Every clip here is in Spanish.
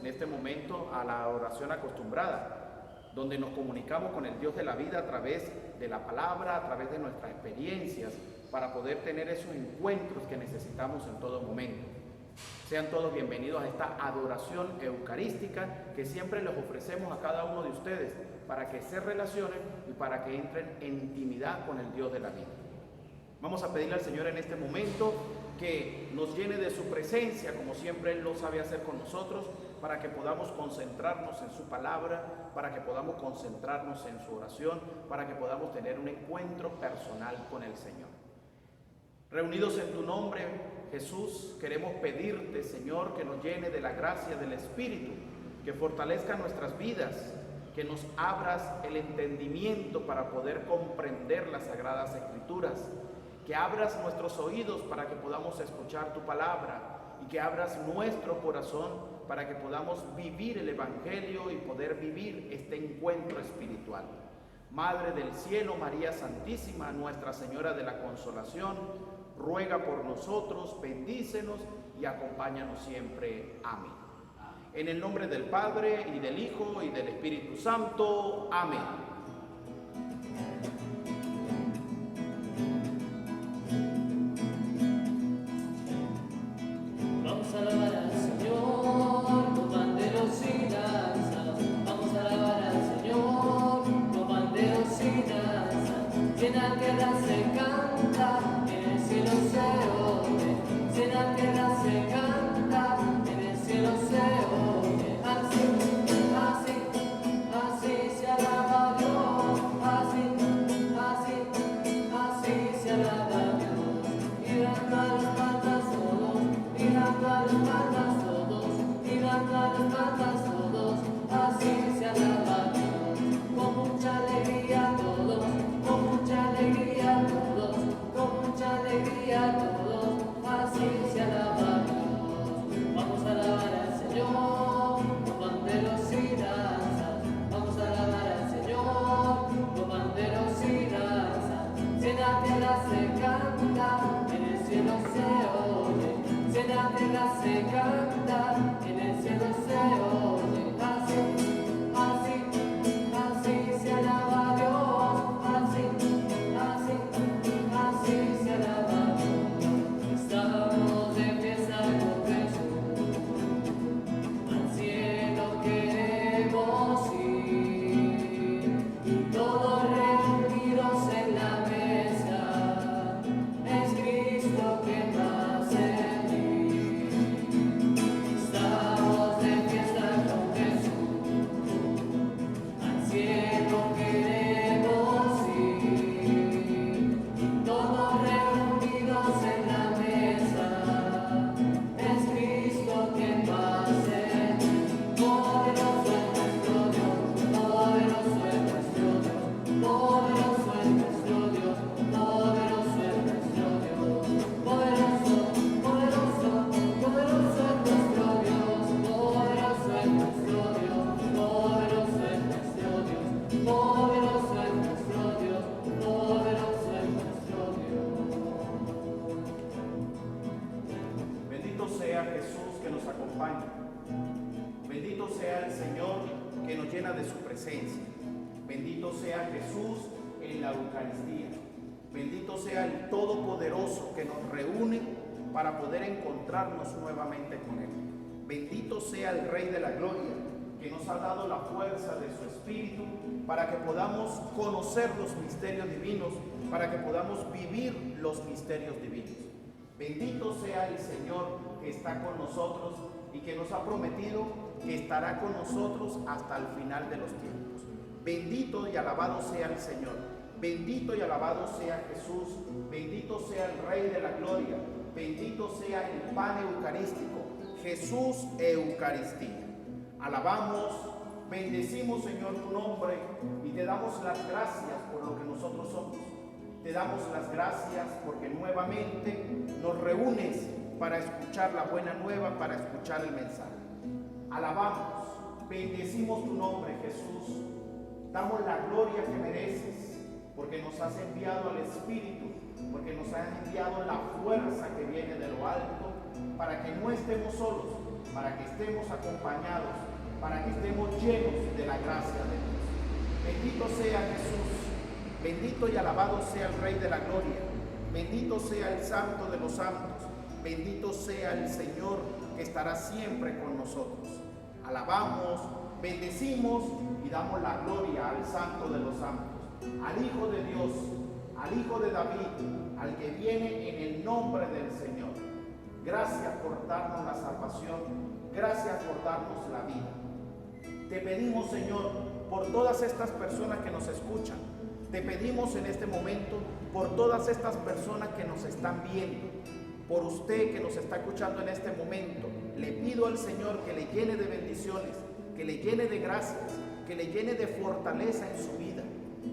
en este momento a la oración acostumbrada, donde nos comunicamos con el Dios de la vida a través de la palabra, a través de nuestras experiencias, para poder tener esos encuentros que necesitamos en todo momento. Sean todos bienvenidos a esta adoración eucarística que siempre les ofrecemos a cada uno de ustedes para que se relacionen y para que entren en intimidad con el Dios de la vida. Vamos a pedirle al Señor en este momento que nos llene de su presencia, como siempre Él lo sabe hacer con nosotros, para que podamos concentrarnos en su palabra, para que podamos concentrarnos en su oración, para que podamos tener un encuentro personal con el Señor. Reunidos en tu nombre, Jesús, queremos pedirte, Señor, que nos llene de la gracia del Espíritu, que fortalezca nuestras vidas, que nos abras el entendimiento para poder comprender las Sagradas Escrituras, que abras nuestros oídos para que podamos escuchar tu palabra y que abras nuestro corazón para que podamos vivir el Evangelio y poder vivir este encuentro espiritual. Madre del cielo, María Santísima, Nuestra Señora de la Consolación, ruega por nosotros, bendícenos y acompáñanos siempre. Amén. En el nombre del Padre, y del Hijo, y del Espíritu Santo. Amén. Vamos a alabar al Señor con panderos y danzas. Vamos a alabar al Señor con panderos y danzas. Si en la tierra se canta, en el cielo se oye. Si en la tierra se canta, en el cielo se oye. Así, así, así se alaba a Dios. Así, así, así se alaba a Dios. Y dando a las palmas todos, y dando a las palmas todos, y dando a las palmas todos. Así se alaba a Dios. Con mucha alegría todos, con mucha alegría todos, con mucha alegría todos. Así se alaba a Dios. Vamos a alabar al Señor con panderos y danzas. Vamos a alabar al Señor con panderos y danzas. Si en la tierra se canta, en el cielo se oye. Si en la tierra se canta, en el cielo se oye. Así, así, así se alaba a Dios. Así, así, así se alaba a Dios. Estamos de fiesta con Jesús, al cielo queremos ir, y todos reunidos en la mesa, es Cristo que más en mí. Estamos de fiesta con Jesús, al cielo queremos ir, y todos reunidos en la mesa, es Cristo quien va a ser. Poderoso es nuestro Dios, poderoso es nuestro Dios, poderoso es nuestro Dios, poderoso es nuestro Dios, poderoso, poderoso, poderoso es nuestro Dios, poderoso es nuestro Dios, poderoso es nuestro Dios, poderoso es nuestro Dios, poderoso es nuestro Dios. Bendito sea Jesús que nos acompaña. Bendito sea el Señor que nos llena de su presencia. Bendito sea Jesús en la Eucaristía. Bendito sea el Todopoderoso que nos reúne para poder encontrarnos nuevamente con Él. Bendito sea el Rey de la Gloria que nos ha dado la fuerza de su Espíritu para que podamos conocer los misterios divinos, para que podamos vivir los misterios divinos. Bendito sea el Señor que está con nosotros y que nos ha prometido que estará con nosotros hasta el final de los tiempos. Bendito y alabado sea el Señor. Bendito y alabado sea Jesús. Bendito sea el Rey de la Gloria. Bendito sea el pan eucarístico. Jesús Eucaristía. Alabamos, bendecimos, Señor, tu nombre y te damos las gracias por lo que nosotros somos. Te damos las gracias porque nuevamente nos reúnes para escuchar la buena nueva, para escuchar el mensaje. Alabamos, bendecimos tu nombre, Jesús. Damos la gloria que mereces porque nos has enviado al Espíritu, porque nos has enviado la fuerza que viene de lo alto para que no estemos solos, para que estemos acompañados, para que estemos llenos de la gracia de Dios. Bendito sea Jesús, bendito y alabado sea el Rey de la Gloria, bendito sea el Santo de los Santos, bendito sea el Señor que estará siempre con nosotros. Alabamos, bendecimos y damos la gloria al Santo de los Santos, al Hijo de Dios, al Hijo de David, al que viene en el nombre del Señor. Gracias por darnos la salvación, gracias por darnos la vida. Te pedimos, Señor, por todas estas personas que nos escuchan. Te pedimos en este momento por todas estas personas que nos están viendo, por usted que nos está escuchando en este momento. Le pido al Señor que le llene de bendiciones, que le llene de gracias, que le llene de fortaleza en su vida.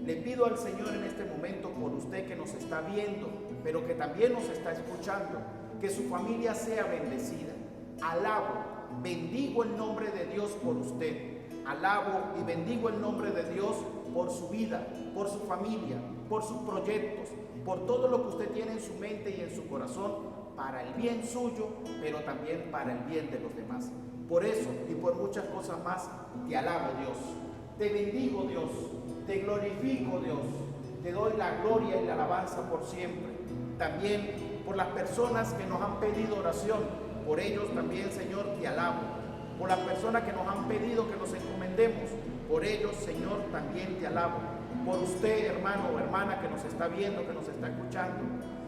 Le pido al Señor en este momento por usted que nos está viendo, pero que también nos está escuchando, que su familia sea bendecida. Alabo, bendigo el nombre de Dios por usted. Alabo y bendigo el nombre de Dios por su vida, por su familia, por sus proyectos, por todo lo que usted tiene en su mente y en su corazón, para el bien suyo, pero también para el bien de los demás. Por eso y por muchas cosas más, te alabo, Dios. Te bendigo, Dios. Te glorifico, Dios. Te doy la gloria y la alabanza por siempre. También por las personas que nos han pedido oración, por ellos también, Señor, te alabo. Por las personas que nos han pedido que nos encomendemos, por ellos, Señor, también te alabo. Por usted, hermano o hermana que nos está viendo, que nos está escuchando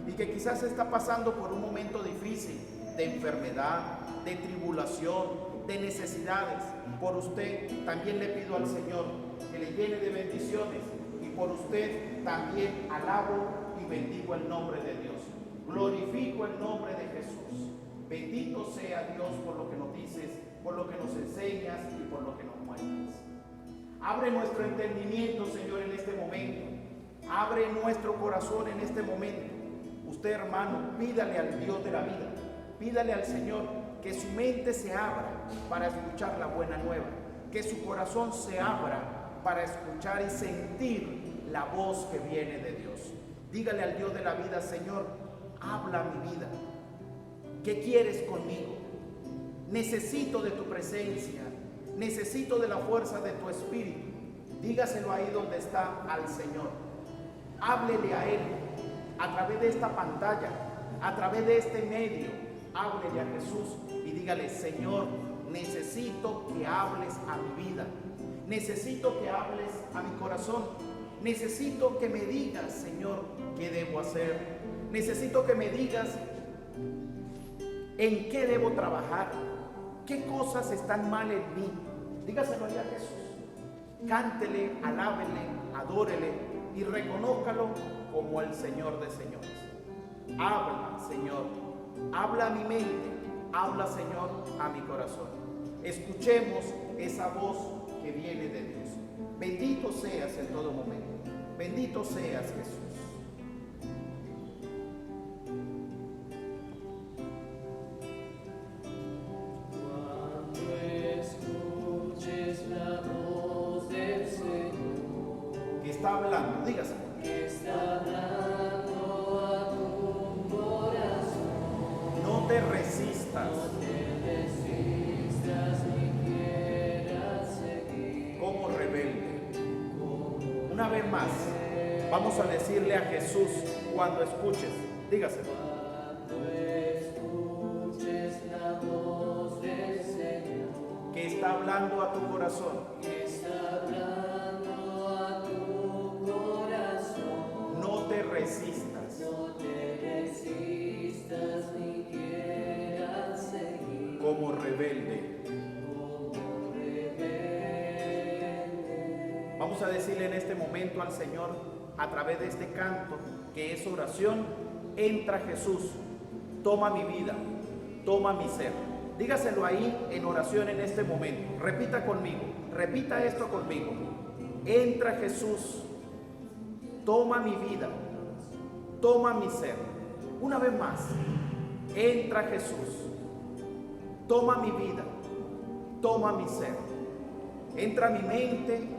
y que quizás está pasando por un momento difícil de enfermedad, de tribulación, de necesidades. Por usted también le pido al Señor que le llene de bendiciones, y por usted también alabo y bendigo el nombre de Dios. Glorifico el nombre de Jesús. Bendito sea Dios por lo que nos dices, por lo que nos enseñas y por lo que nos muestras. Abre nuestro entendimiento, Señor, en este momento. Abre nuestro corazón en este momento. Usted, hermano, pídale al Dios de la vida, pídale al Señor que su mente se abra para escuchar la buena nueva, que su corazón se abra para escuchar y sentir la voz que viene de Dios. Dígale al Dios de la vida: Señor, habla mi vida. ¿Qué quieres conmigo? Necesito de tu presencia, necesito de la fuerza de tu espíritu. Dígaselo ahí donde está al Señor. Háblele a Él a través de esta pantalla, a través de este medio. Háblele a Jesús y dígale: Señor, necesito que hables a mi vida, necesito que hables a mi corazón, necesito que me digas, Señor, qué debo hacer, necesito que me digas en qué debo trabajar, qué cosas están mal en mí. Dígaselo ahí a Jesús. Cántele, alábele, adórele y reconózcalo como el Señor de señores. Habla, Señor, habla a mi mente, habla, Señor, a mi corazón. Escuchemos esa voz que viene de Dios. Bendito seas en todo momento. Bendito seas, Jesús. Está hablando, dígase. Está hablando a tu corazón. No te resistas. No te resistas ni quieras seguir. Como rebelde. Una vez más, vamos a decirle a Jesús cuando escuches. Dígaselo. Cuando escuches la voz del Señor. Que está hablando a tu corazón. Que está hablando a tu corazón. No te resistas. No te resistas ni quieras seguir. Como rebelde. Como rebelde. Vamos a decirle en este momento al Señor, a través de este canto, que es oración: entra Jesús, toma mi vida, toma mi ser. Dígaselo ahí en oración en este momento. Repita conmigo, repita esto conmigo. Entra Jesús, toma mi vida, toma mi ser. Una vez más. Entra Jesús, toma mi vida, toma mi ser. Entra mi mente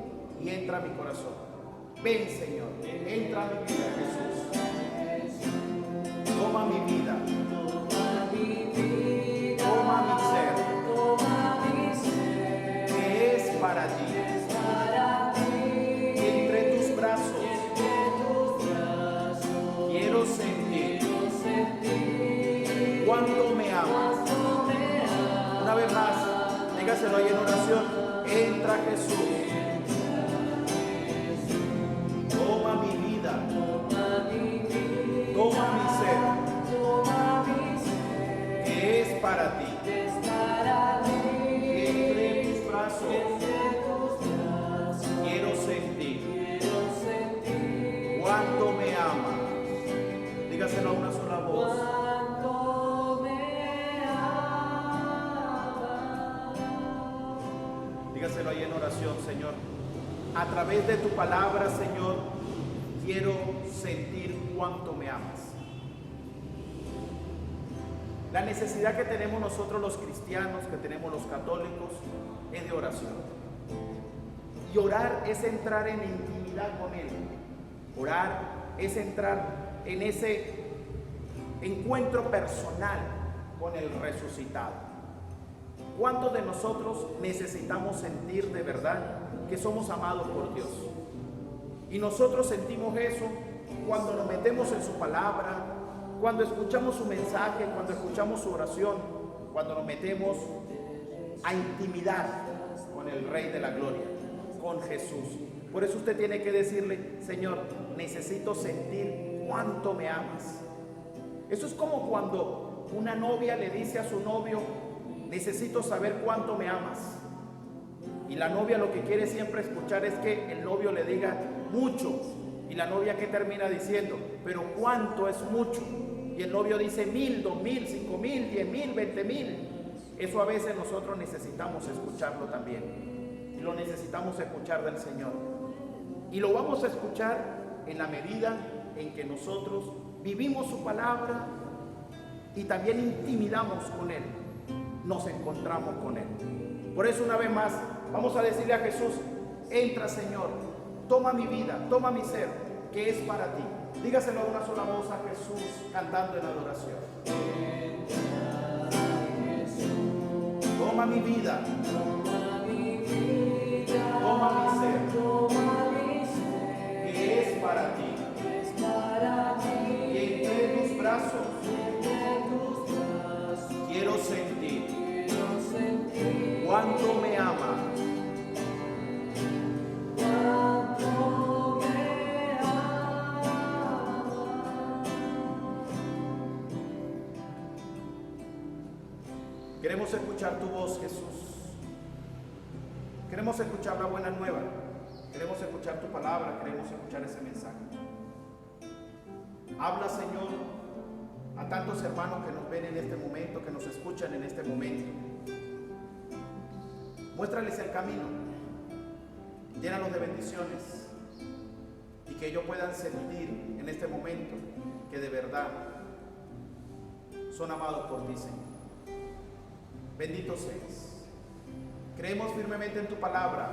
y entra mi corazón. Ven, Señor, entra a mi vida, Jesús. Toma mi vida, Toma mi vida, toma mi ser. Una vez más, dígaselo ahí en oración. Entra Jesús. Toma mi vida. Toma mi ser. Que es para ti. Entre tus brazos. Quiero sentir cuánto me amas. Dígaselo a una sola voz. Dígaselo ahí en oración, Señor. A través de tu palabra, Señor, quiero sentir cuánto me amas. La necesidad que tenemos nosotros los cristianos, que tenemos los católicos, es de oración. Y orar es entrar en intimidad con Él. Orar es entrar en ese encuentro personal con el resucitado. ¿Cuántos de nosotros necesitamos sentir de verdad que somos amados por Dios? Y nosotros sentimos eso cuando nos metemos en su palabra, cuando escuchamos su mensaje, cuando escuchamos su oración, cuando nos metemos a intimidad con el Rey de la Gloria, con Jesús. Por eso usted tiene que decirle: Señor, necesito sentir cuánto me amas. Eso es como cuando una novia le dice a su novio: necesito saber cuánto me amas. Y la novia lo que quiere siempre escuchar es que el novio le diga mucho. Y la novia, ¿qué termina diciendo? Pero ¿cuánto es mucho? Y el novio dice 1000, 2000, 5000, 10000, 20000. Eso a veces nosotros necesitamos escucharlo también. Y lo necesitamos escuchar del Señor. Y lo vamos a escuchar en la medida en que nosotros vivimos su palabra y también intimidamos con Él. Nos encontramos con Él. Por eso, una vez más, vamos a decirle a Jesús: entra, Señor, toma mi vida, toma mi ser, que es para ti. Dígaselo a una sola voz a Jesús, cantando en adoración. Toma mi vida, toma mi ser, que es para ti. Y entre tus brazos quiero sentir cuánto me amas. Queremos escuchar tu voz, Jesús. Queremos escuchar la buena nueva. Queremos escuchar tu palabra. Queremos escuchar ese mensaje. Habla, Señor, a tantos hermanos que nos ven en este momento, que nos escuchan en este momento. Muéstrales el camino. Llénalos de bendiciones. Y que ellos puedan sentir en este momento que de verdad son amados por ti, Señor. Bendito seas. Creemos firmemente en tu palabra.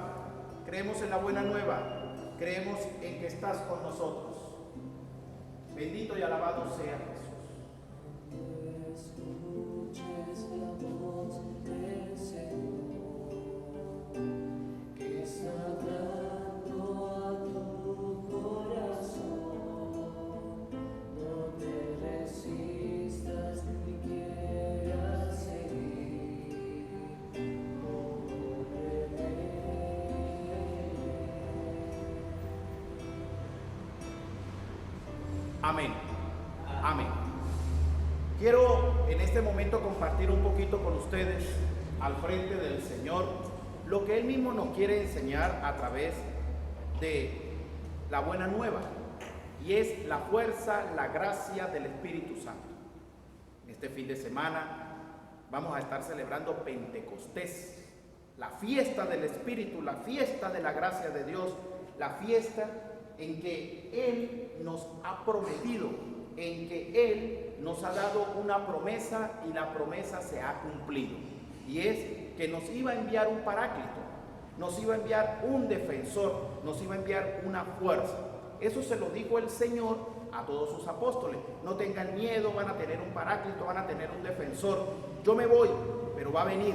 Creemos en la buena nueva. Creemos en que estás con nosotros. Bendito y alabado sea Jesús. Escuches la voz del Señor, que está hablando a tu corazón. No te resistas ni quieras seguir. Amén. Amén. Quiero en este momento compartir un poquito con ustedes, al frente del Señor, lo que Él mismo nos quiere enseñar a través de la buena nueva, y es la fuerza, la gracia del Espíritu Santo. Este fin de semana vamos a estar celebrando Pentecostés, la fiesta del Espíritu, la fiesta de la gracia de Dios, la fiesta en que Él nos ha prometido, en que Él nos ha dado una promesa y la promesa se ha cumplido. Y es que nos iba a enviar un paráclito, nos iba a enviar un defensor, nos iba a enviar una fuerza. Eso se lo dijo el Señor a todos sus apóstoles. No tengan miedo, van a tener un paráclito, van a tener un defensor. Yo me voy, pero va a venir.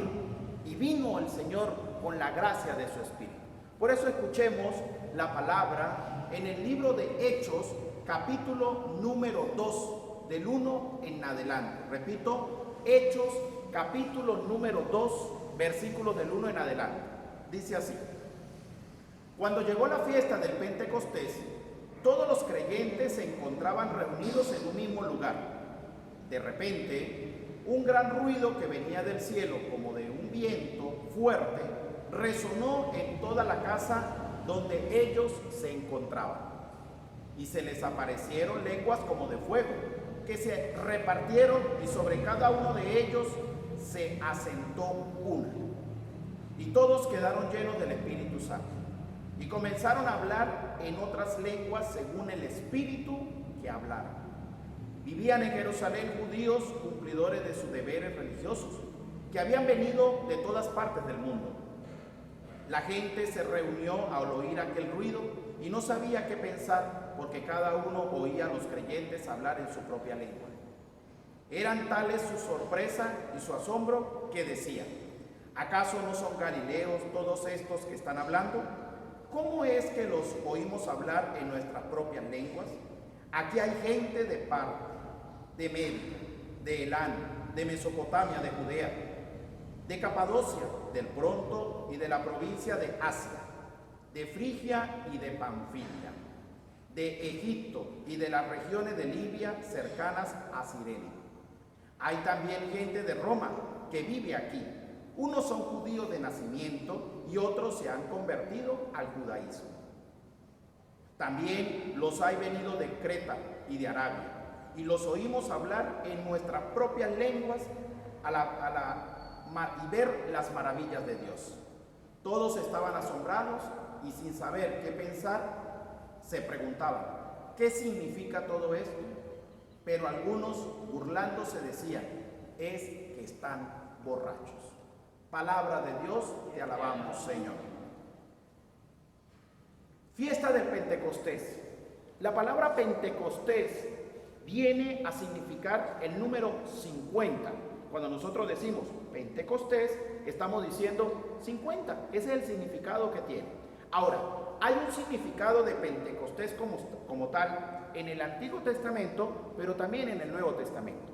Y vino el Señor con la gracia de su Espíritu. Por eso escuchemos la palabra en el libro de Hechos, capítulo número 2, del 1 en adelante. Repito, Hechos, capítulo número 2, versículos del 1 en adelante. Dice así: Cuando llegó la fiesta del Pentecostés, todos los creyentes se encontraban reunidos en un mismo lugar. De repente, un gran ruido que venía del cielo, como de un viento fuerte, resonó en toda la casa donde ellos se encontraban. Y se les aparecieron lenguas como de fuego, que se repartieron, y sobre cada uno de ellos se asentó una. Y todos quedaron llenos del Espíritu Santo, y comenzaron a hablar en otras lenguas según el Espíritu que hablaron. Vivían en Jerusalén judíos cumplidores de sus deberes religiosos, que habían venido de todas partes del mundo. La gente se reunió al oír aquel ruido y no sabía qué pensar, porque cada uno oía a los creyentes hablar en su propia lengua. Eran tales su sorpresa y su asombro que decían: ¿acaso no son galileos todos estos que están hablando? ¿Cómo es que los oímos hablar en nuestras propias lenguas? Aquí hay gente de Parta, de Media, de Elán, de Mesopotamia, de Judea, de Capadocia, del Ponto y de la provincia de Asia, de Frigia y de Panfilia, de Egipto y de las regiones de Libia cercanas a Cirene. Hay también gente de Roma que vive aquí. Unos son judíos de nacimiento y otros se han convertido al judaísmo. También los hay venido de Creta y de Arabia, y los oímos hablar en nuestras propias lenguas y ver las maravillas de Dios. Todos estaban asombrados y sin saber qué pensar, se preguntaban: ¿qué significa todo esto? Pero algunos, burlándose, decían: es que están borrachos. Palabra de Dios, te alabamos, Señor. Fiesta del Pentecostés. La palabra Pentecostés viene a significar el número 50. Cuando nosotros decimos Pentecostés, estamos diciendo 50. Ese es el significado que tiene. Ahora, hay un significado de Pentecostés como tal en el Antiguo Testamento, pero también en el Nuevo Testamento.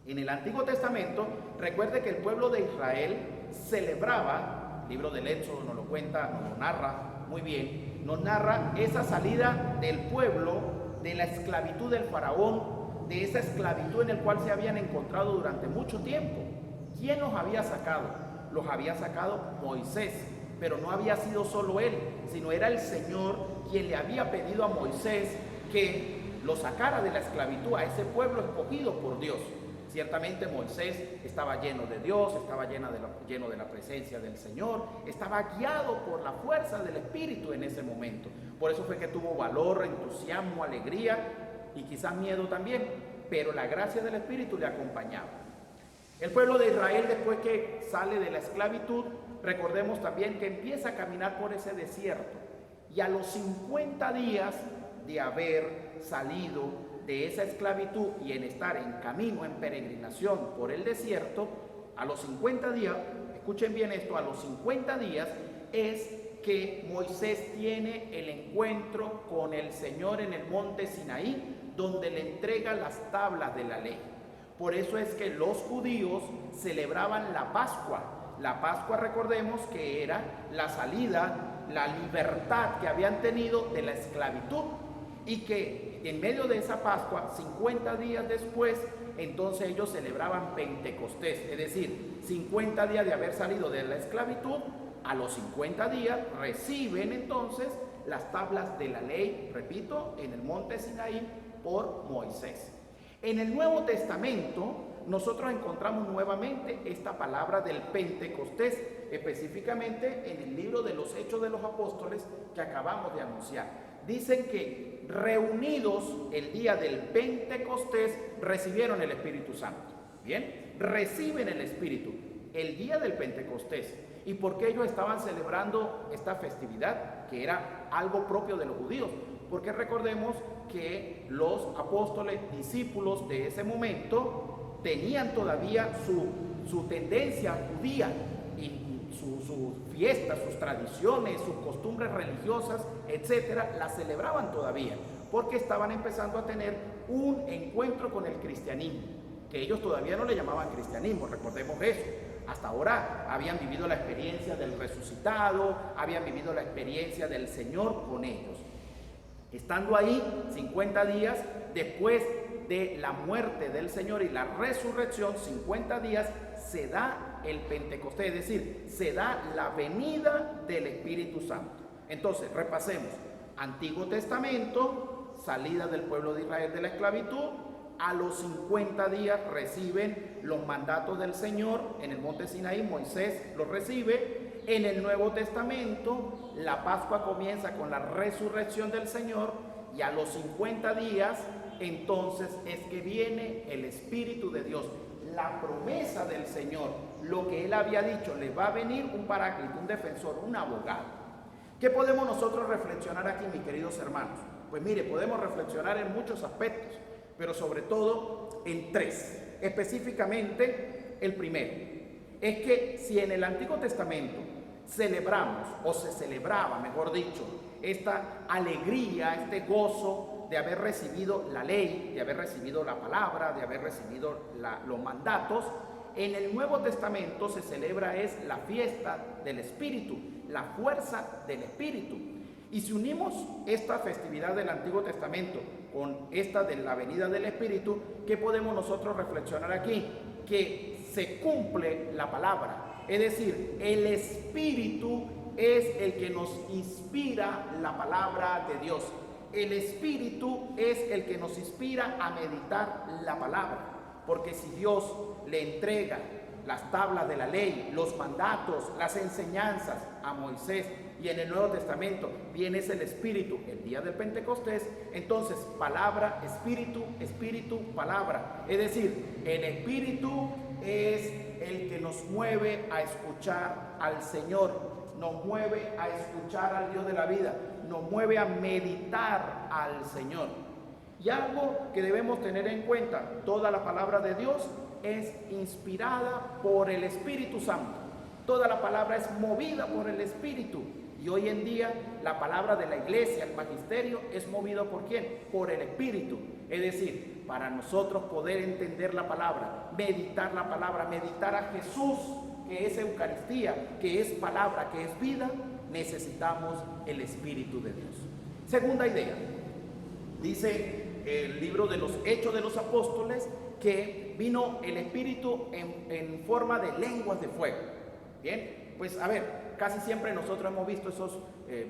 En el Antiguo Testamento, recuerde que el pueblo de Israel celebraba, el libro del Éxodo nos lo cuenta, nos lo narra muy bien, nos narra esa salida del pueblo de la esclavitud del faraón, de esa esclavitud en la cual se habían encontrado durante mucho tiempo. ¿Quién los había sacado? Los había sacado Moisés, pero no había sido solo él, sino era el Señor quien le había pedido a Moisés que lo sacara de la esclavitud a ese pueblo escogido por Dios. Ciertamente Moisés estaba lleno de Dios, estaba lleno de la presencia del Señor, estaba guiado por la fuerza del Espíritu en ese momento. Por eso fue que tuvo valor, entusiasmo, alegría y quizás miedo también, pero la gracia del Espíritu le acompañaba. El pueblo de Israel, después que sale de la esclavitud, recordemos también que empieza a caminar por ese desierto, y a los 50 días de haber salido de esa esclavitud y en estar en camino, en peregrinación por el desierto, a los 50 días, escuchen bien esto, a los 50 días es que Moisés tiene el encuentro con el Señor en el monte Sinaí, donde le entrega las tablas de la ley. Por eso es que los judíos celebraban la Pascua. La Pascua, recordemos que era la salida, la libertad que habían tenido de la esclavitud, y que en medio de esa Pascua, 50 días después, entonces ellos celebraban Pentecostés, es decir, 50 días de haber salido de la esclavitud, a los 50 días reciben entonces las tablas de la ley, repito, en el monte Sinaí por Moisés. En el Nuevo Testamento nosotros encontramos nuevamente esta palabra del Pentecostés, específicamente en el libro de los Hechos de los Apóstoles que acabamos de anunciar. Dicen que reunidos el día del Pentecostés recibieron el Espíritu Santo. Bien, reciben el Espíritu el día del Pentecostés. ¿Y por qué ellos estaban celebrando esta festividad, que era algo propio de los judíos? Porque recordemos que los apóstoles, discípulos de ese momento, tenían todavía su tendencia judía y sus fiestas, sus tradiciones, sus costumbres religiosas, etcétera, las celebraban todavía, porque estaban empezando a tener un encuentro con el cristianismo. que ellos todavía no le llamaban cristianismo, recordemos eso. Hasta ahora habían vivido la experiencia del resucitado, habían vivido la experiencia del Señor con ellos. Estando ahí 50 días después de la muerte del Señor y la resurrección, 50 días, se da el Pentecostés, es decir, se da la venida del Espíritu Santo. Entonces, repasemos. Antiguo Testamento, salida del pueblo de Israel de la esclavitud. A los 50 días reciben los mandatos del Señor en el monte Sinaí. Moisés los recibe. En el Nuevo Testamento, la Pascua comienza con la resurrección del Señor, y a los 50 días entonces es que viene el Espíritu de Dios, la promesa del Señor, lo que Él había dicho: le va a venir un paráclito, un defensor, un abogado. ¿Qué podemos nosotros reflexionar aquí, mis queridos hermanos? Pues mire, podemos reflexionar en muchos aspectos, pero sobre todo en tres. Específicamente, el primero es que si en el Antiguo Testamento celebramos, o se celebraba, mejor dicho, esta alegría, este gozo de haber recibido la ley, de haber recibido la palabra, de haber recibido los mandatos, en el Nuevo Testamento se celebra es la fiesta del Espíritu, la fuerza del Espíritu. Y si unimos esta festividad del Antiguo Testamento con esta de la venida del Espíritu, ¿qué podemos nosotros reflexionar aquí? Que se cumple la palabra. Es decir, el Espíritu es el que nos inspira la palabra de Dios. El Espíritu es el que nos inspira a meditar la palabra. Porque si Dios le entrega las tablas de la ley, los mandatos, las enseñanzas a Moisés, y en el Nuevo Testamento viene el Espíritu el día del Pentecostés, entonces palabra, espíritu, espíritu, palabra. Es decir, el Espíritu es el que nos mueve a escuchar al Señor, nos mueve a escuchar al Dios de la vida, nos mueve a meditar al Señor. Y algo que debemos tener en cuenta: toda la palabra de Dios es inspirada por el Espíritu Santo. Toda la palabra es movida por el Espíritu. Y hoy en día la palabra de la iglesia, el magisterio, es movido ¿por quién? Por el Espíritu. Es decir, para nosotros poder entender la palabra, meditar a Jesús, que es Eucaristía, que es palabra, que es vida, necesitamos el Espíritu de Dios. Segunda idea, dice el libro de los Hechos de los Apóstoles que vino el Espíritu en forma de lenguas de fuego. Bien, pues a ver, casi siempre nosotros hemos visto esos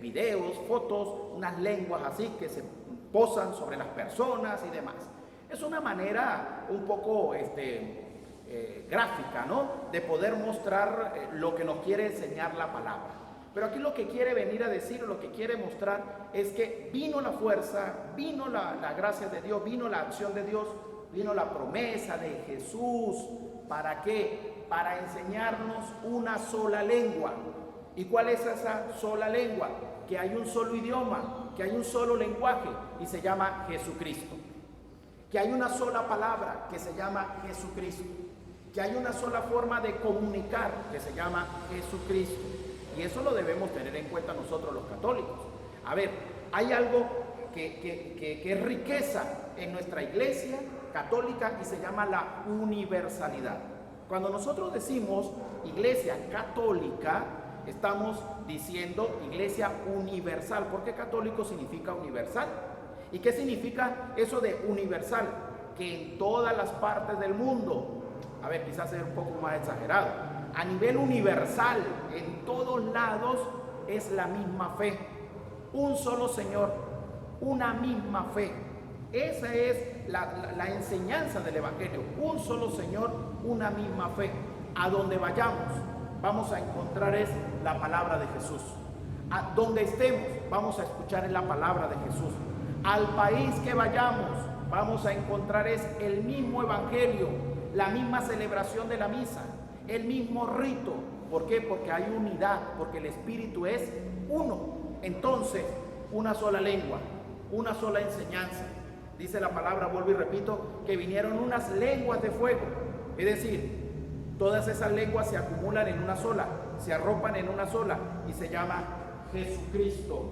videos, fotos, unas lenguas así que se posan sobre las personas y demás. Es una manera un poco gráfica, ¿no?, de poder mostrar lo que nos quiere enseñar la palabra. Pero aquí lo que quiere venir a decir, lo que quiere mostrar es que vino la fuerza, vino la gracia de Dios, vino la acción de Dios, vino la promesa de Jesús. ¿Para qué? Para enseñarnos una sola lengua. ¿Y cuál es esa sola lengua? Que hay un solo idioma, que hay un solo lenguaje y se llama Jesucristo. Que hay una sola palabra que se llama Jesucristo. Que hay una sola forma de comunicar que se llama Jesucristo. Y eso lo debemos tener en cuenta nosotros los católicos. A ver, hay algo que es riqueza en nuestra iglesia católica y se llama la universalidad. Cuando nosotros decimos iglesia católica, estamos diciendo iglesia universal. ¿Por qué católico significa universal? ¿Y qué significa eso de universal? Que en todas las partes del mundo, a ver, quizás es un poco más exagerado, a nivel universal, en todos lados es la misma fe, un solo Señor, una misma fe. Esa es la enseñanza del Evangelio, un solo Señor, una misma fe. A donde vayamos vamos a encontrar es la palabra de Jesús. A donde estemos vamos a escuchar la palabra de Jesús. Al país que vayamos vamos a encontrar es el mismo Evangelio, la misma celebración de la misa, el mismo rito. ¿Por qué? Porque hay unidad, porque el Espíritu es uno. Entonces, una sola lengua, una sola enseñanza. Dice la palabra, vuelvo y repito, que vinieron unas lenguas de fuego. Es decir, todas esas lenguas se acumulan en una sola, se arropan en una sola y se llama Jesucristo,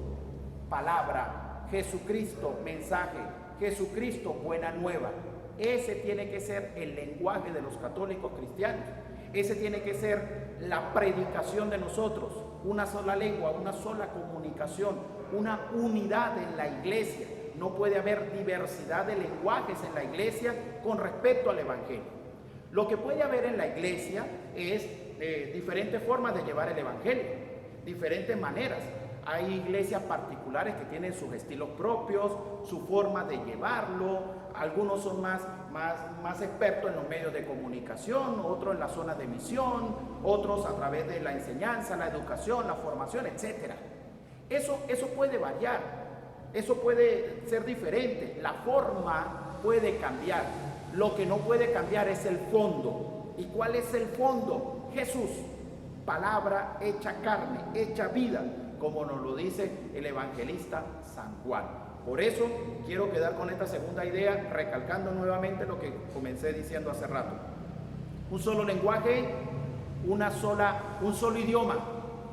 palabra, Jesucristo, mensaje, Jesucristo, buena nueva. Ese tiene que ser el lenguaje de los católicos cristianos. Ese tiene que ser la predicación de nosotros. Una sola lengua, una sola comunicación, una unidad en la iglesia. No puede haber diversidad de lenguajes en la iglesia con respecto al evangelio. Lo que puede haber en la iglesia es diferentes formas de llevar el evangelio, diferentes maneras. Hay iglesias particulares que tienen sus estilos propios, su forma de llevarlo. Algunos son más expertos en los medios de comunicación, otros en la zona de misión, otros a través de la enseñanza, la educación, la formación, etc. Eso puede variar, eso puede ser diferente. La forma puede cambiar. Lo que no puede cambiar es el fondo. ¿Y cuál es el fondo? Jesús, palabra hecha carne, hecha vida, como nos lo dice el evangelista San Juan. Por eso quiero quedar con esta segunda idea, recalcando nuevamente lo que comencé diciendo hace rato. Un solo lenguaje, un solo idioma,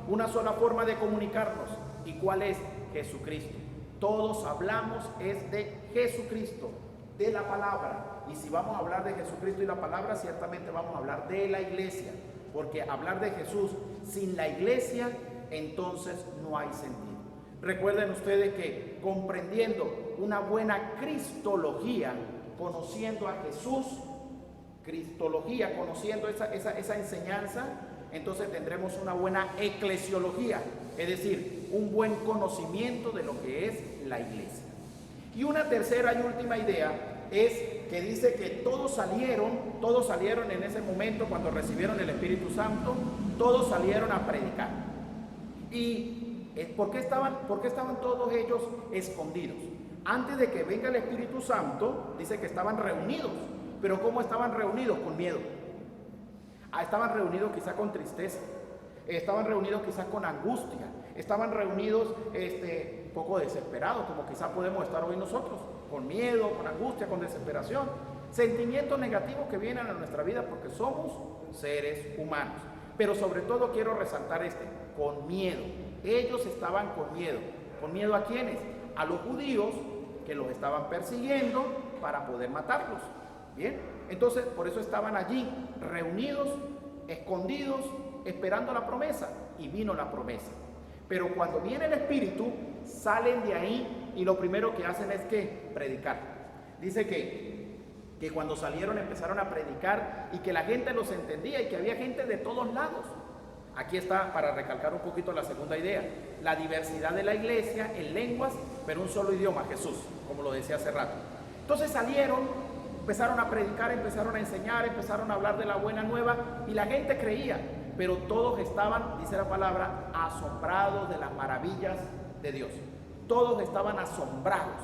una sola forma de comunicarnos. ¿Y cuál es? Jesucristo. Todos hablamos es de Jesucristo, de la palabra. Y si vamos a hablar de Jesucristo y la palabra, ciertamente vamos a hablar de la iglesia. Porque hablar de Jesús sin la iglesia, entonces no hay sentido. Recuerden ustedes que comprendiendo una buena cristología, conociendo a Jesús, cristología, conociendo esa enseñanza, entonces tendremos una buena eclesiología, es decir, un buen conocimiento de lo que es la iglesia. Y una tercera y última idea es que dice que todos salieron en ese momento cuando recibieron el Espíritu Santo, todos salieron a predicar. ¿Y por qué estaban todos ellos escondidos? Antes de que venga el Espíritu Santo, dice que estaban reunidos. Pero ¿cómo estaban reunidos? Con miedo. Estaban reunidos quizá con tristeza, estaban reunidos quizá con angustia, estaban reunidos poco desesperados, como quizá podemos estar hoy nosotros, con miedo, con angustia, con desesperación, sentimientos negativos que vienen a nuestra vida porque somos seres humanos. Pero sobre todo quiero resaltar con miedo. Ellos estaban con miedo. ¿Con miedo a quiénes? A los judíos que los estaban persiguiendo para poder matarlos. Bien, entonces por eso estaban allí reunidos, escondidos, esperando la promesa. Y vino la promesa. Pero cuando viene el Espíritu, salen de ahí y lo primero que hacen es que predicar. Dice que cuando salieron empezaron a predicar y que la gente los entendía y que había gente de todos lados. Aquí está, para recalcar un poquito la segunda idea, la diversidad de la iglesia en lenguas, pero un solo idioma, Jesús, como lo decía hace rato. Entonces salieron, empezaron a predicar, empezaron a enseñar, empezaron a hablar de la buena nueva y la gente creía, pero todos estaban, dice la palabra, asombrados de las maravillas de Dios. Todos estaban asombrados,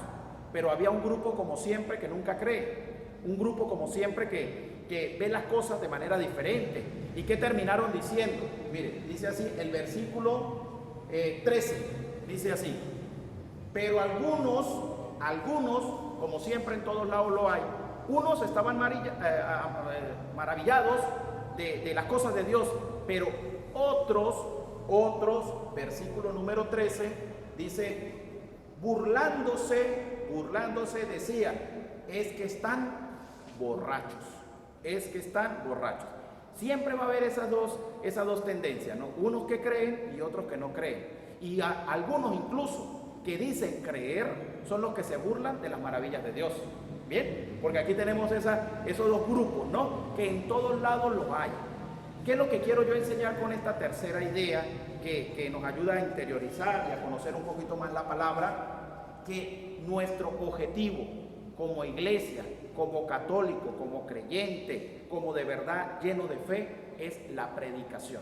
pero había un grupo como siempre que nunca cree, un grupo como siempre que ve las cosas de manera diferente. ¿Y qué terminaron diciendo? Mire, dice así el versículo 13, dice así: pero algunos, como siempre en todos lados lo hay, unos estaban maravillados de las cosas de Dios, pero otros, versículo número 13, dice, burlándose decía, es que están borrachos. Siempre va a haber esas dos tendencias, ¿no? Unos que creen y otros que no creen. Y algunos incluso que dicen creer son los que se burlan de las maravillas de Dios. Bien, porque aquí tenemos esos dos grupos, ¿no? Que en todos lados los hay. ¿Qué es lo que quiero yo enseñar con esta tercera idea que nos ayuda a interiorizar y a conocer un poquito más la palabra? Que nuestro objetivo como iglesia, como católico, como creyente, como de verdad lleno de fe, es la predicación.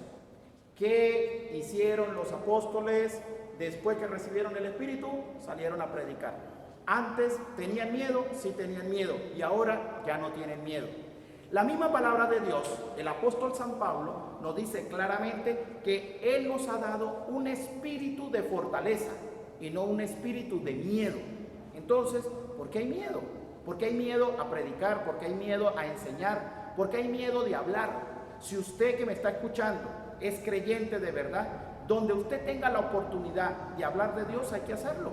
¿Qué hicieron los apóstoles después que recibieron el Espíritu? Salieron a predicar. Antes tenían miedo, sí tenían miedo, y ahora ya no tienen miedo. La misma palabra de Dios, el apóstol San Pablo nos dice claramente que Él nos ha dado un espíritu de fortaleza y no un espíritu de miedo. Entonces, ¿por qué hay miedo? ¿Por qué hay miedo a predicar? ¿Por qué hay miedo a enseñar? ¿Por qué hay miedo de hablar? Si usted que me está escuchando es creyente de verdad, donde usted tenga la oportunidad de hablar de Dios, hay que hacerlo.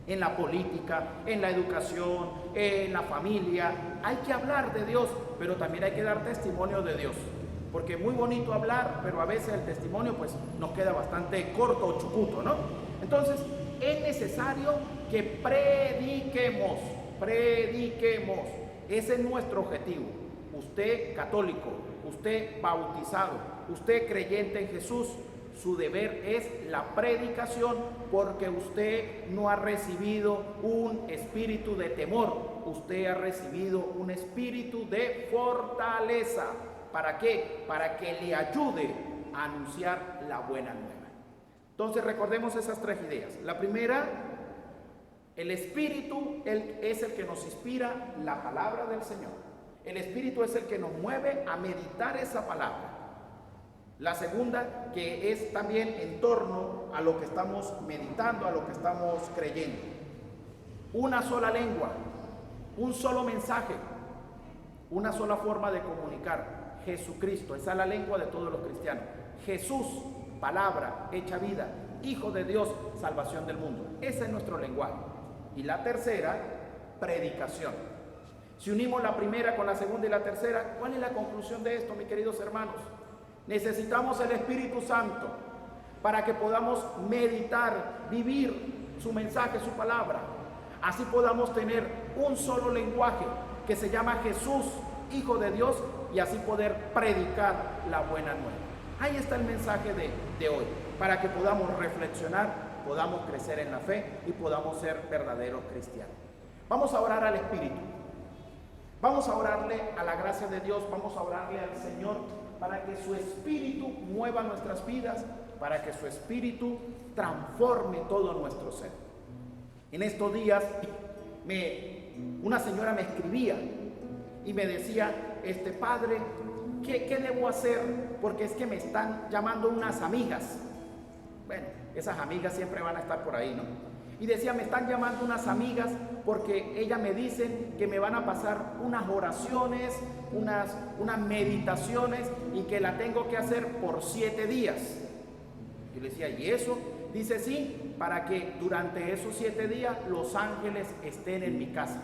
en la política, en la educación, en la familia. Hay que hablar de Dios, pero también hay que dar testimonio de Dios. Porque es muy bonito hablar, pero a veces el testimonio pues nos queda bastante corto o chucuto, ¿no? Entonces es necesario que prediquemos. Ese es nuestro objetivo. Usted católico, usted bautizado, usted creyente en Jesús, su deber es la predicación, porque usted no ha recibido un espíritu de temor, usted ha recibido un espíritu de fortaleza. ¿Para qué? Para que le ayude a anunciar la buena nueva. Entonces recordemos esas tres ideas. La primera, el Espíritu es el que nos inspira la palabra del Señor. El Espíritu es el que nos mueve a meditar esa palabra. La segunda, que es también en torno a lo que estamos meditando, a lo que estamos creyendo. Una sola lengua, un solo mensaje, una sola forma de comunicar. Jesucristo, esa es la lengua de todos los cristianos. Jesús, palabra hecha vida, Hijo de Dios, salvación del mundo. Ese es nuestro lenguaje. Y la tercera, predicación. Si unimos la primera con la segunda y la tercera, ¿cuál es la conclusión de esto, mis queridos hermanos? Necesitamos el Espíritu Santo para que podamos meditar, vivir su mensaje, su palabra. Así podamos tener un solo lenguaje que se llama Jesús, Hijo de Dios, y así poder predicar la buena nueva. Ahí está el mensaje de hoy, para que podamos reflexionar, podamos crecer en la fe y podamos ser verdaderos cristianos. Vamos a orar al Espíritu. Vamos a orarle a la gracia de Dios, vamos a orarle al Señor para que su Espíritu mueva nuestras vidas, para que su Espíritu transforme todo nuestro ser. En estos días una señora me escribía y me decía, padre, ¿qué debo hacer? Porque es que me están llamando unas amigas. Bueno, esas amigas siempre van a estar por ahí, ¿no? Y decía, me están llamando unas amigas porque ellas me dicen que me van a pasar unas oraciones, unas meditaciones, y que la tengo que hacer por 7 días. Yo le decía, ¿y eso? Dice, sí, para que durante esos 7 días los ángeles estén en mi casa.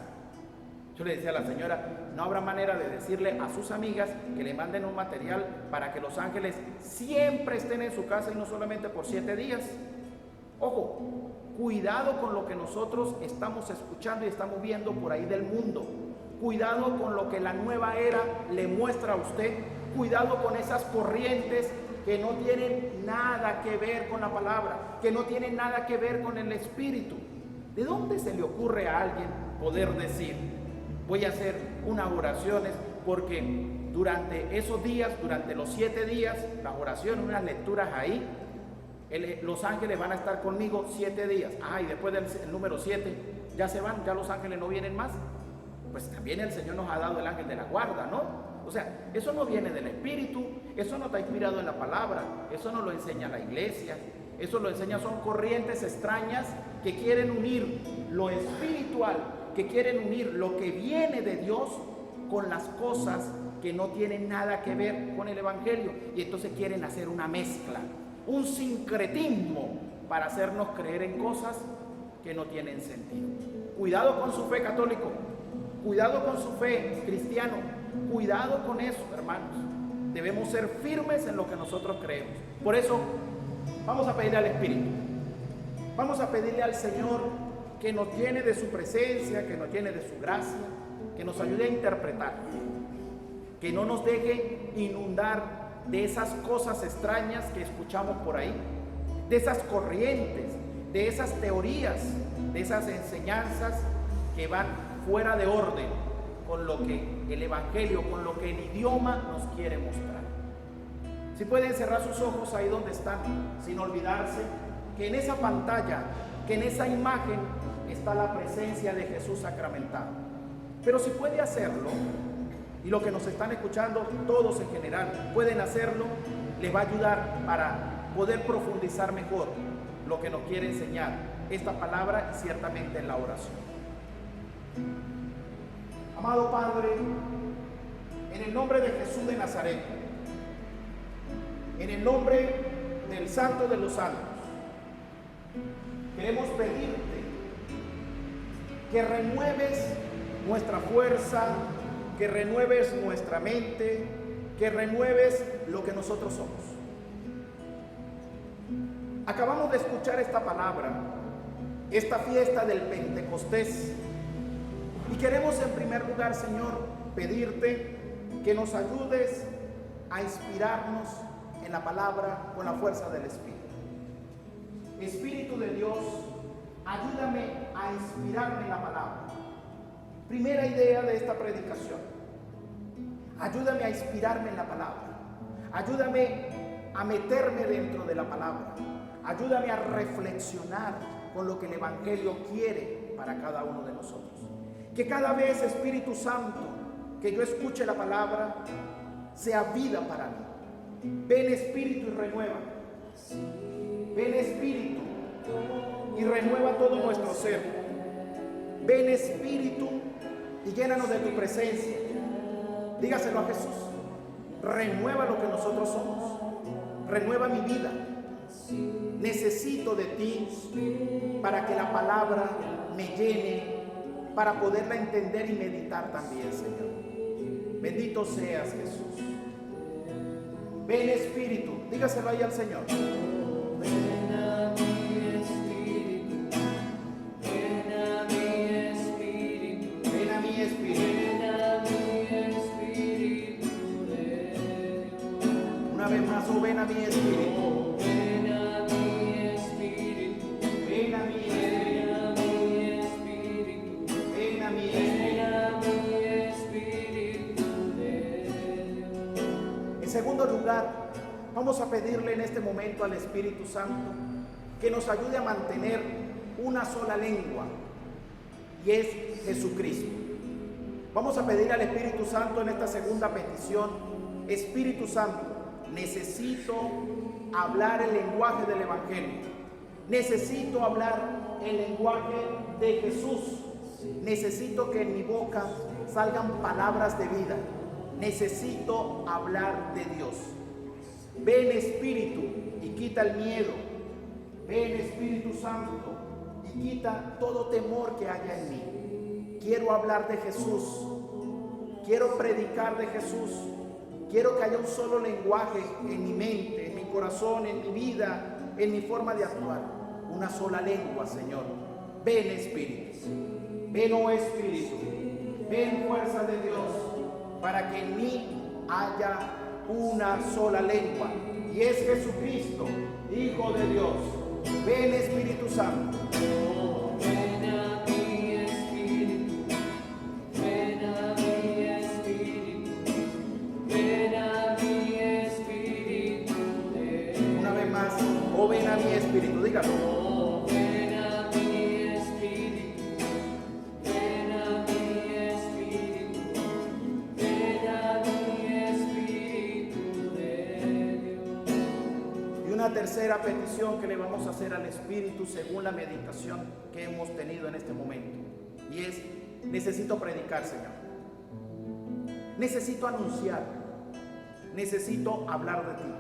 Yo le decía a la señora, no habrá manera de decirle a sus amigas que le manden un material para que los ángeles siempre estén en su casa y no solamente por 7 días. Ojo, cuidado con lo que nosotros estamos escuchando y estamos viendo por ahí del mundo. Cuidado con lo que la nueva era le muestra a usted. Cuidado con esas corrientes que no tienen nada que ver con la palabra, que no tienen nada que ver con el Espíritu. ¿De dónde se le ocurre a alguien poder decir, voy a hacer unas oraciones porque durante esos días, durante los 7 días, las oraciones, unas lecturas ahí, los ángeles van a estar conmigo 7 días. Y después del número 7 ya se van, ya los ángeles no vienen más? Pues también el Señor nos ha dado el ángel de la guarda, ¿no? O sea, eso no viene del Espíritu, eso no está inspirado en la palabra, eso no lo enseña la iglesia, eso lo enseña, son corrientes extrañas que quieren unir lo espiritual, que quieren unir lo que viene de Dios con las cosas que no tienen nada que ver con el Evangelio, y entonces quieren hacer una mezcla, un sincretismo para hacernos creer en cosas que no tienen sentido. Cuidado con su fe, católico, cuidado con su fe, cristiano, cuidado con eso, hermanos. Debemos ser firmes en lo que nosotros creemos. Por eso vamos a pedirle al Espíritu, vamos a pedirle al Señor que nos llene de su presencia, que nos llene de su gracia, que nos ayude a interpretar, que no nos deje inundar de esas cosas extrañas que escuchamos por ahí, de esas corrientes, de esas teorías, de esas enseñanzas que van fuera de orden con lo que el Evangelio, con lo que el idioma nos quiere mostrar. Si pueden cerrar sus ojos ahí donde están, sin olvidarse que en esa pantalla, que en esa imagen está la presencia de Jesús sacramentado. Pero si puede hacerlo, y los que nos están escuchando, todos en general, pueden hacerlo, les va a ayudar para poder profundizar mejor lo que nos quiere enseñar esta palabra, y ciertamente en la oración. Amado Padre, en el nombre de Jesús de Nazaret, en el nombre del Santo de los Santos, queremos pedirte que renueves nuestra fuerza, que renueves nuestra mente, que renueves lo que nosotros somos. Acabamos de escuchar esta palabra, esta fiesta del Pentecostés, y queremos en primer lugar, Señor, pedirte que nos ayudes a inspirarnos en la palabra con la fuerza del Espíritu. Espíritu de Dios, ayúdame a inspirarme en la palabra. Primera idea de esta predicación: ayúdame a inspirarme en la palabra, ayúdame a meterme dentro de la palabra, ayúdame a reflexionar con lo que el Evangelio quiere para cada uno de nosotros. Que cada vez, Espíritu Santo, que yo escuche la palabra, sea vida para mí. Ven, Espíritu, y renueva. Ven, Espíritu, y renueva todo nuestro ser. Ven, Espíritu, y llénanos de tu presencia. Dígaselo a Jesús. Renueva lo que nosotros somos. Renueva mi vida. Necesito de ti para que la palabra me llene, para poderla entender y meditar también, Señor. Bendito seas, Jesús. Ven, Espíritu. Dígaselo ahí al Señor. Ven a mi Espíritu, ven a mi Espíritu, Ven a mi Espíritu. ven a mi Espíritu de Dios. Una vez más, oh, ven a mi Espíritu. Ven a mi Espíritu, Ven a mi Espíritu. ven a mi Espíritu, Ven a mi Espíritu. ven a mi Espíritu de Dios. En segundo lugar, vamos a pedirle en este momento al Espíritu Santo que nos ayude a mantener una sola lengua, y es Jesucristo. Vamos a pedir al Espíritu Santo en esta segunda petición: Espíritu Santo, necesito hablar el lenguaje del Evangelio, necesito hablar el lenguaje de Jesús, necesito que en mi boca salgan palabras de vida, necesito hablar de Dios. Ven, Espíritu, y quita el miedo. Ven, Espíritu Santo, y quita todo temor que haya en mí. Quiero hablar de Jesús, quiero predicar de Jesús, quiero que haya un solo lenguaje en mi mente, en mi corazón, en mi vida, en mi forma de actuar. Una sola lengua, Señor. Ven, Espíritu. Ven, oh Espíritu. Ven, fuerza de Dios, para que en mí haya una sola lengua, y es Jesucristo, Hijo de Dios. Ven, Espíritu Santo. Ven a mi Espíritu, ven a mi Espíritu, ven a mi Espíritu de Dios. Una vez más, oh, ven a mi Espíritu, dígalo. Ven a mi Espíritu, ven a mi Espíritu, ven a mi Espíritu de Dios. Y una tercera petición que le vamos a hacer al Espíritu según la meditación que hemos tenido en este momento, y es: necesito predicar, Señor. Necesito anunciar. Necesito hablar de ti.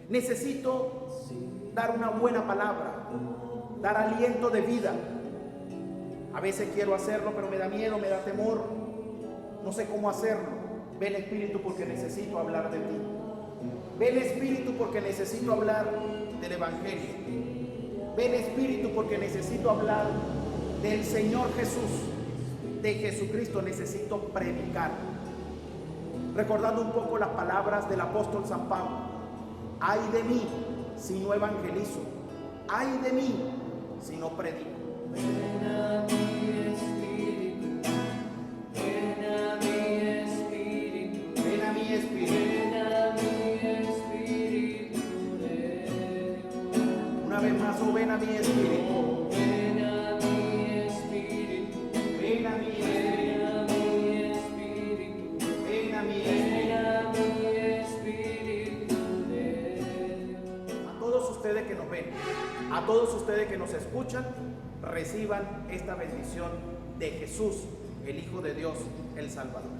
Necesito dar una buena palabra, dar aliento de vida. A veces quiero hacerlo, pero me da miedo, me da temor, no sé cómo hacerlo. Ven, Espíritu, porque necesito hablar de ti. Ven, Espíritu, porque necesito hablar del Evangelio. Ven, Espíritu, porque necesito hablar del Señor Jesús, de Jesucristo. Necesito predicar. Recordando un poco las palabras del apóstol San Pablo: ay de mí si no evangelizo, ay de mí si no predico. Ven a mi Espíritu, ven a mi Espíritu, Ven a mi Espíritu. ven a mi Espíritu de Dios. Una vez más, oh, ven a mi Espíritu. Ven a mi Espíritu, Ven a mi Espíritu. ven a mi Espíritu, Ven a mi ven a mi Espíritu de Dios. A todos ustedes que nos ven, a todos ustedes que nos escuchan, reciban esta bendición de Jesús, el Hijo de Dios, el Salvador.